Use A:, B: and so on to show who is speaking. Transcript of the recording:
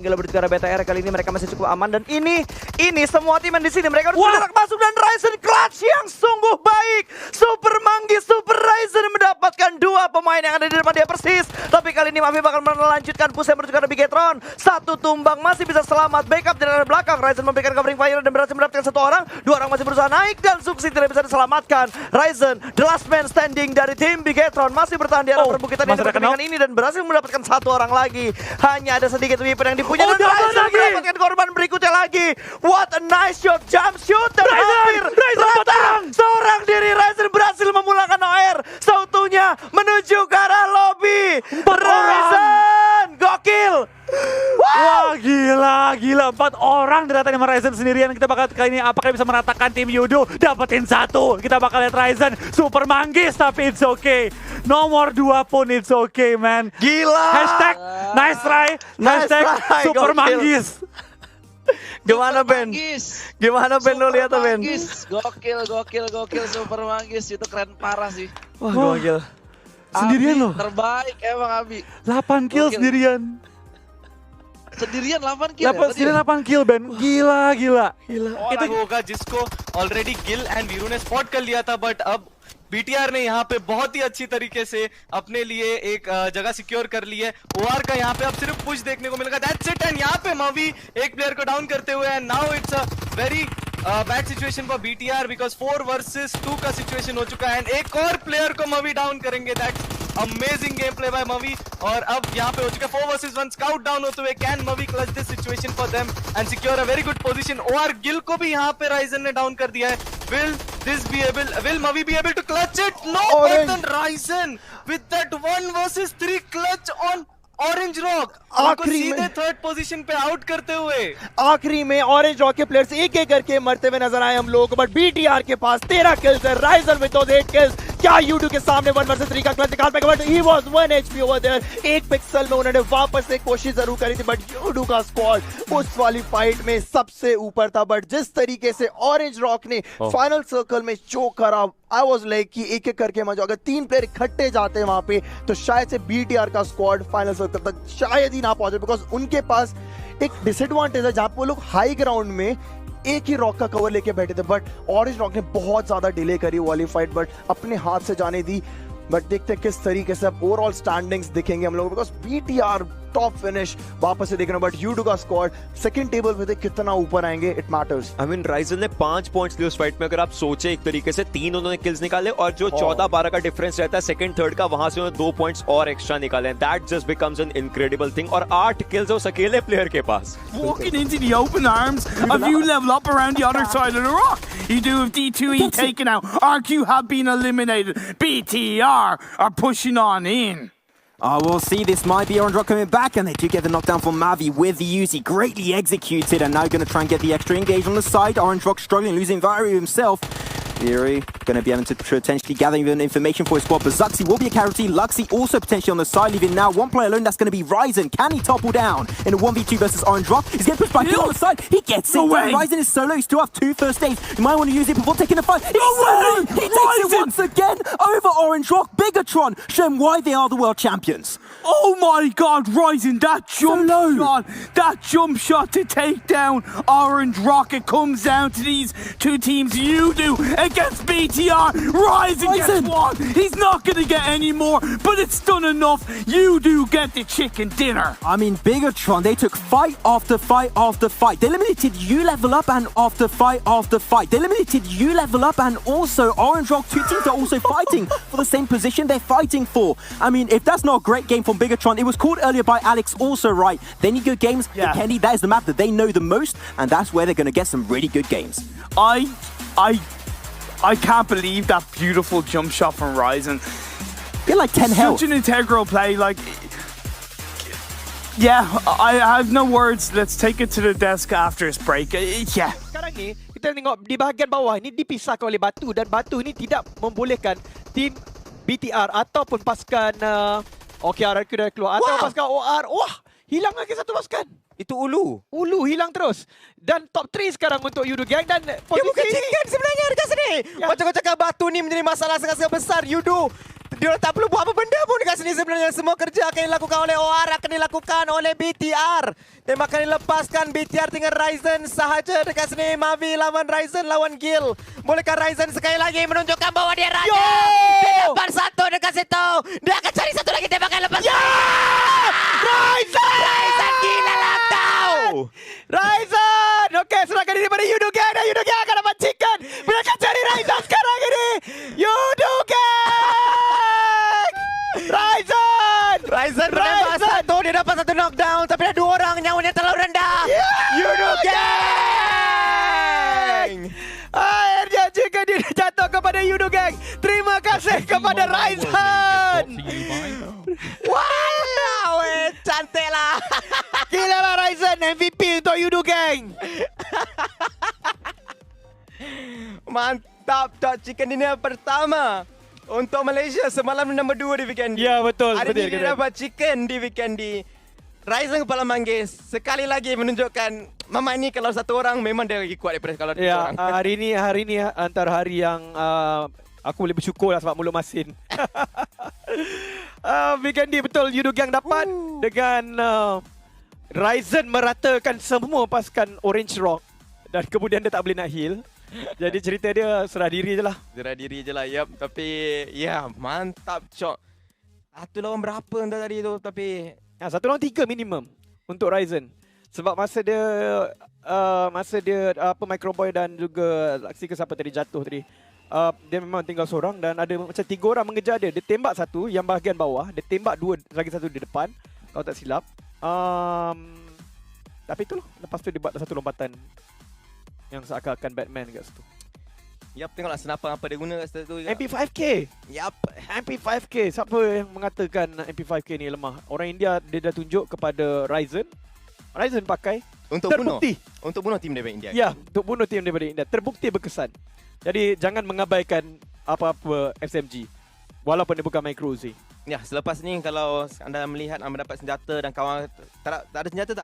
A: Tinggal berbicara BTR kali ini mereka masih cukup aman dan ini semua tim yang di sini mereka harus bergerak masuk dan Ryzen clutch yang sungguh baik. Super Manggis, Super Ryzen mendapatkan dua pemain yang ada di depan dia persis. Tapi kali ini Mavi bakal melanjutkan push menuju ke Bigetron. Satu tumbang masih bisa selamat, backup dari belakang. Ryzen memberikan covering fire dan berhasil mendapatkan satu orang. Dua orang masih berusaha naik dan Suksi tidak bisa diselamatkan. Ryzen, the last man standing dari tim Bigetron masih bertahan di arah perbukitan ini dan berhasil mendapatkan satu orang lagi. Hanya ada sedikit weapon yang punya dan Ryzen mendapatkan korban berikutnya lagi. What a nice shot, jump shoot dan hampir rata. Seorang diri Ryzen berhasil memulangkan OR. Sautunya menuju ke arah lobby. Ryzen, gokil.
B: Wah gila, 4 orang diratain sama Ryzen sendirian. Kita bakal kali ini apakah bisa meratakan tim Yudo dapetin satu. Kita bakal lihat Ryzen Super Manggis tapi it's okay. Nomor 2 pun it's okay man.
A: Gila.
B: Hashtag nice try. Hashtag Super Manggis.
A: Gimana Ben? Gimana Ben lo lihat Ben?
C: Gokil Super Manggis itu keren parah sih.
A: Wah gokil.
B: Sendirian loh.
C: Terbaik emang Abi.
B: 8 kill sendirian.
C: Sendirian 8 kill.
B: 8 kill Ben. Gila.
D: itu होगा जिसको ऑलरेडी गिल एंड वीरू ने स्पॉट कर लिया था बट अब बीटीआर ने यहाँ पे बहुत ही अच्छी तरीके से अपने लिए एक जगह सिक्योर कर ली है। ओआर का यहाँ पे अब सिर्फ पुश देखने को मिलेगा। दैट्स इट एंड यहाँ पे मवी एक प्लेयर को डाउन करते हुए and now it's a very bad situation for BTR because 4 वर्सेस 2 का सिचुएशन हो चुका है एंड एक और प्लेयर को मवी डाउन करेंगे। That's amazing game play by मवी और अब यहाँ पे हो चुका है 4 वर्सेस 1 स्काउट डाउन होते हुए कैन मवी clutch this situation for them and secure a very good position. OR Gill को भी यहाँ पे राइजन ने डाउन कर दिया है। Will Mavi be able to clutch it? No, but then Ryzen with that 1 versus 3 clutch on Orange Rock उनको सीधे 3rd पोजीशन पे आउट करते हुए
A: आखिरी में ऑरेंज रॉक के प्लेयर्स एक करके मरते हुए नजर आए हम लोग। बट बीटीआर के पास 13 किल्स है। राइजन विद दोस 8 किल्स क्या यूडू के सामने 1 वर्सेस 3 का क्लच निकाल पाएगा but he was 1 HP over there. एक पिक्सल में उन्होंने वापस से कोशिश जरूर करी थी बट यूडू का स्क्वाड उस वाली फाइट में सबसे ऊपर था। बट जिस तरीके से ऑरेंज रॉक ने फाइनल सर्कल में चोक करा आई वाज लाइक कि एक करके मजा। अगर 3 प्लेयर इकट्ठे जाते हैं वहां पे तो शायद से बीटीआर का स्क्वाड फाइनल सर्कल तक शायद ही ना पहुंचे बिकॉज उनके पास एक डिसएडवांटेज है जहां पे वो लोग हाई ग्राउंड में एक ही रॉक का कवर लेके बैठे थे। बट ऑरेंज रॉक ने बहुत ज्यादा डिले करी वाली फाइट बट अपने हाथ से जाने दी। बट देखते हैं किस तरीके से अब ओवरऑल स्टैंडिंग्स दिखेंगे हम लोग बिकॉज बीटीआर टॉप फिनिश वापस से देखना बट यूडू का स्क्वाड सेकंड टेबल पे थे कितना ऊपर आएंगे it matters.
E: I mean Ryzen ने 5 पॉइंट्स लिए उस फाइट में। अगर आप सोचे एक तरीके से 3 उन्होंने किल्स निकाले और जो 14-12 का डिफरेंस रहता है सेकंड थर्ड का वहां से उन्होंने 2 पॉइंट्स और एक्स्ट्रा निकाले। That just becomes an incredible thing और 8 किल्स उस अकेले प्लेयर के पास।
F: Walking into the open arms of you level up around the other side of the rock. You do with D2E taken out. RQ have been eliminated. BTR are pushing on in.
G: We'll see. This might be Orange Rock coming back, and they do get the knockdown from Mavi with the Uzi. Greatly executed, and now going to try and get the extra engage on the side. Orange Rock struggling, losing Varu himself. Fury going to be able to potentially gather even information for his squad, but Zuxi will be a casualty. Luxy also potentially on the side, leaving now one player alone. That's going to be Ryzen. Can he topple down in a 1v2 versus Orange Rock? He's getting pushed by Hill on the side. He gets it. Ryzen is solo. He still have 2 first aids. You might want to use it before taking the fight. He takes it once again over Orange Rock. Bigatron showing why they are the world champions.
F: Oh my God, Ryzen, that jump shot to take down Orange Rock. It comes down to these 2 teams. You do against BTR. Ryzen gets 1. He's not going to get any more, but it's done enough. You do get the chicken dinner.
G: I mean, Bigatron, they took fight after fight after fight. They eliminated you level up and after fight after fight. They eliminated you level up and also Orange Rock. 2 teams are also fighting for the same position they're fighting for. I mean, if that's not a great game from Bigatron, it was called earlier by Alex also right. They need good games. Yeah. Kenny, that is the map that they know the most, and that's where they're going to get some really good games.
F: I can't believe that beautiful jump shot from Ryzen.
G: Get like 10 health.
F: Such an integral play, like... Yeah, I have no words. Let's take it to the desk after this break. Yeah.
A: Sekarang ni kita tengok di bahagian bawah ni dipisahkan oleh batu dan batu ni tidak membolehkan tim BTR ataupun pasukan OKRQ dah keluar atau pasukan OR. Wah, hilang lagi satu pasukan.
E: Itu Ulu
A: hilang terus. Dan top 3 sekarang untuk Yudo Gang dan posisi
E: dia bukan chicken sebenarnya dekat sini. Macam kau cakap batu ni menjadi masalah sangat-sangat besar. Yudo
G: Dia tak perlu buat apa benda pun dekat sini sebenarnya. Semua kerja akan dilakukan oleh OR, akan dilakukan oleh BTR. Tembakan dilepaskan, BTR tinggal Ryzen sahaja dekat sini. Mavi lawan Ryzen lawan Gil. Bolehkah Ryzen sekali lagi menunjukkan bahawa dia raja? Dia dapat satu dekat situ. Dia akan cari satu lagi tembakan lepas. Ryzen gila lah kau. Ryzen. Okey, serahkan diri pada Yudo Gang. Dan Yudo Gang akan dapat chicken. Mereka cari Ryzen sekarang ini. Yudo Gang. Ryzen menembak satu. Dia dapat satu knockdown. Tapi ada 2 orang. Nyawanya terlalu rendah. Yudo Gang. Akhirnya chicken dia jatuh kepada Yudo Gang. Terima kasih kepada Ryzen. Wow, cantik lah. Gila lah Ryzen, MVP untuk Yudo Gang. Mantap, Top Chicken dinner pertama untuk Malaysia semalam nombor 2 di Weekendi.
A: Ya, betul.
G: Hari ini dia dapat chicken di Weekendi. Ryzen Kepala Manggis sekali lagi menunjukkan Mama ini kalau satu orang memang dia lagi kuat daripada kalau dua
A: Ya,
G: orang.
A: hari ini antara hari yang aku boleh bersyukur lah sebab mulut masin. Weekendi betul Yudo Gang dapat dengan Ryzen meratakan semua pasukan Orange Rock dan kemudian dia tak boleh nak heal. Jadi cerita dia serah diri je lah.
G: Serah diri je lah, yep. Tapi ya, mantap Cok. Satu lawan berapa entah tadi tu, tapi
A: 1 lawan 3 minimum untuk Ryzen. Sebab masa dia Microboy dan juga Laksi ke siapa tadi jatuh tadi. Dia memang tinggal seorang dan ada macam 3 orang mengejar dia. Dia tembak satu yang bahagian bawah, dia tembak 2 lagi satu di depan. Kalau tak silap. Tapi itulah, lepas tu dia buat satu lompatan yang seakan-akan Batman kat situ.
G: yap, tengoklah senapan apa dia guna kat situ juga.
A: MP5K.
G: Yap.
A: MP5K. Siapa yang mengatakan MP5K ni lemah? Orang India dia dah tunjuk kepada Ryzen. Ryzen pakai.
G: Untuk
A: terbukti.
G: bunuh. Untuk bunuh tim daripada India.
A: Ya, untuk bunuh tim daripada India. Terbukti berkesan. Jadi jangan mengabaikan apa-apa SMG. Walaupun dia bukan micro Uzi.
G: Ya, selepas ni kalau anda melihat anda dapat senjata dan kawan tak ada senjata tak?